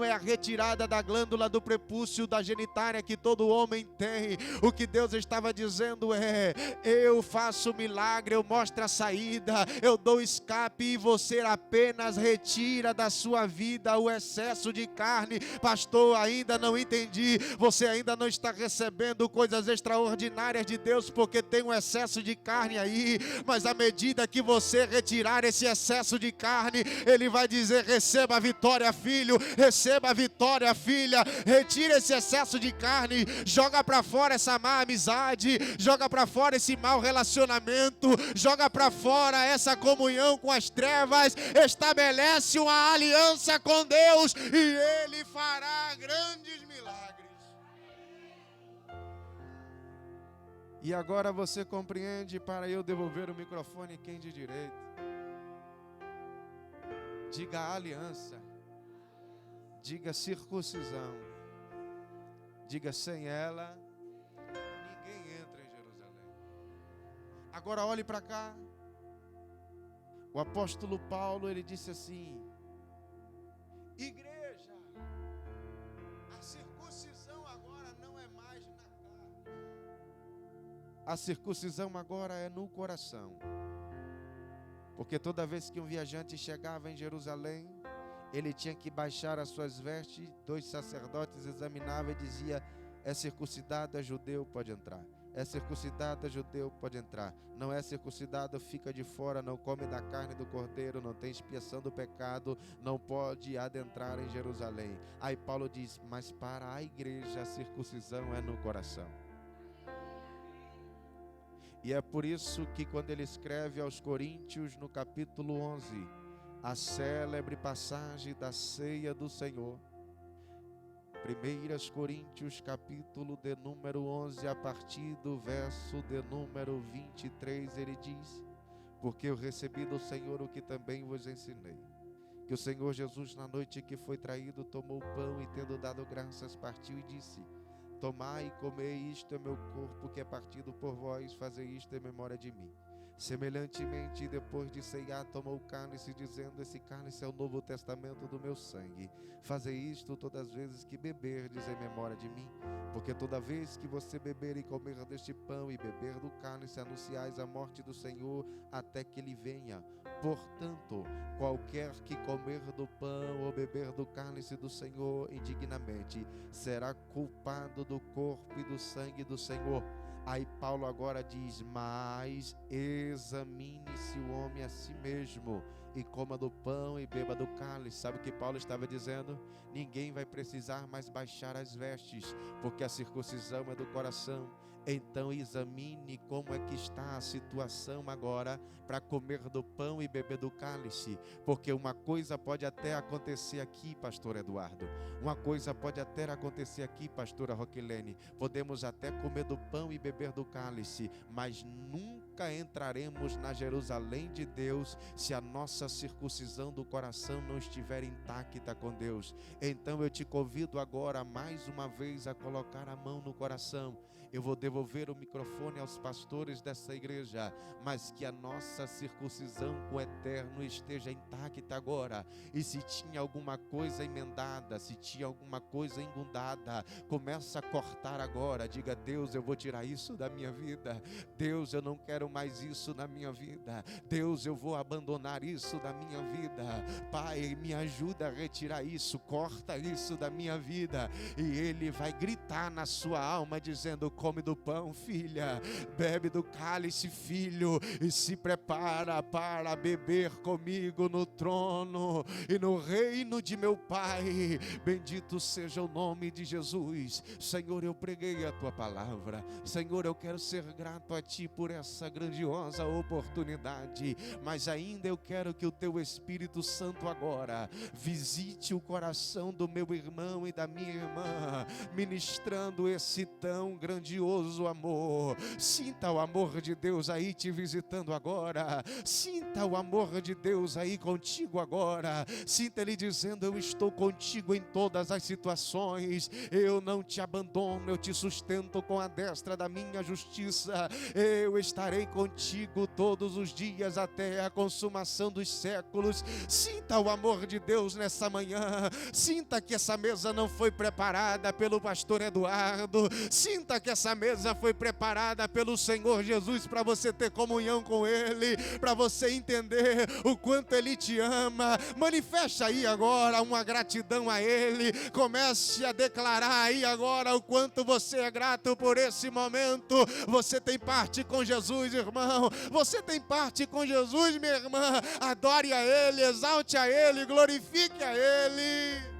É a retirada da glândula do prepúcio, da genitária que todo homem tem. O que Deus estava dizendo é: eu faço milagre, eu mostro a saída, eu dou escape, e você apenas retira da sua vida o excesso de carne. Pastor, ainda não entendi. Você ainda não está recebendo coisas extraordinárias de Deus, porque tem um excesso de carne aí. Mas à medida que você retirar esse excesso de carne, Ele vai dizer: receba a vitória, filho, receba a vitória, filha. Retira esse excesso de carne, joga para fora essa má amizade, joga para fora esse mau relacionamento, joga para fora essa comunhão com as trevas, estabelece uma aliança com Deus e Ele fará grandes milagres. E agora você compreende, para eu devolver o microfone quem de direito. Diga aliança. Diga circuncisão. Diga: sem ela, ninguém entra em Jerusalém. Agora olhe para cá. O apóstolo Paulo, ele disse assim: igreja, a circuncisão agora não é mais na carne. A circuncisão agora é no coração. Porque toda vez que um viajante chegava em Jerusalém, ele tinha que baixar as suas vestes. 2 sacerdotes examinavam e diziam: é circuncidado, é judeu, pode entrar. É circuncidado, é judeu, pode entrar. Não é circuncidado, fica de fora, não come da carne do cordeiro, não tem expiação do pecado, não pode adentrar em Jerusalém. Aí Paulo diz: mas para a igreja a circuncisão é no coração. E é por isso que quando ele escreve aos Coríntios, no capítulo 11, a célebre passagem da ceia do Senhor, 1 Coríntios capítulo de número 11, a partir do verso de número 23, ele diz: porque eu recebi do Senhor o que também vos ensinei, que o Senhor Jesus, na noite que foi traído, tomou o pão e, tendo dado graças, partiu e disse: tomai e comei, isto é meu corpo que é partido por vós, fazei isto em memória de mim. Semelhantemente, depois de ceiar, tomou o cálice, dizendo: esse cálice é o novo testamento do meu sangue. Fazei isto todas as vezes que beberdes em memória de mim. Porque toda vez que você beber e comer deste pão e beber do cálice, anunciais a morte do Senhor até que Ele venha. Portanto, qualquer que comer do pão ou beber do cálice do Senhor indignamente, será culpado do corpo e do sangue do Senhor. Aí Paulo agora diz: mas examine-se o homem a si mesmo, e coma do pão e beba do cálice. Sabe o que Paulo estava dizendo? Ninguém vai precisar mais baixar as vestes, porque a circuncisão é do coração. Então examine como é que está a situação agora para comer do pão e beber do cálice, porque uma coisa pode até acontecer aqui, pastor Eduardo, uma coisa pode até acontecer aqui, pastora Roquilene, podemos até comer do pão e beber do cálice, mas nunca entraremos na Jerusalém de Deus se a nossa circuncisão do coração não estiver intacta com Deus. Então eu te convido agora mais uma vez a colocar a mão no coração. Eu vou devolver o microfone aos pastores dessa igreja, mas que a nossa circuncisão com o eterno esteja intacta agora. E se tinha alguma coisa emendada, se tinha alguma coisa engundada, começa a cortar agora. Diga: Deus, eu vou tirar isso da minha vida. Deus, eu não quero mais isso na minha vida. Deus, eu vou abandonar isso da minha vida. Pai, me ajuda a retirar isso, corta isso da minha vida. E Ele vai gritar na sua alma dizendo: come do pão, filha, bebe do cálice, filho, e se prepara para beber comigo no trono e no reino de meu Pai. Bendito seja o nome de Jesus. Senhor, eu preguei a tua palavra. Senhor, eu quero ser grato a ti por essa grandiosa oportunidade, mas ainda eu quero que o teu Espírito Santo agora visite o coração do meu irmão e da minha irmã, ministrando esse tão grandioso amor. Sinta o amor de Deus aí te visitando agora. Sinta o amor de Deus aí contigo agora. Sinta Ele dizendo: eu estou contigo em todas as situações. Eu não te abandono, eu te sustento com a destra da minha justiça. Eu estarei contigo todos os dias até a consumação dos séculos. Sinta o amor de Deus nessa manhã. Sinta que essa mesa não foi preparada pelo pastor Eduardo. Sinta que essa mesa foi preparada pelo Senhor Jesus para você ter comunhão com Ele, para você entender o quanto Ele te ama. Manifeste aí agora uma gratidão a Ele. Comece a declarar aí agora o quanto você é grato por esse momento. Você tem parte com Jesus, irmão. Você tem parte com Jesus, minha irmã. Adore a Ele, exalte a Ele, glorifique a Ele.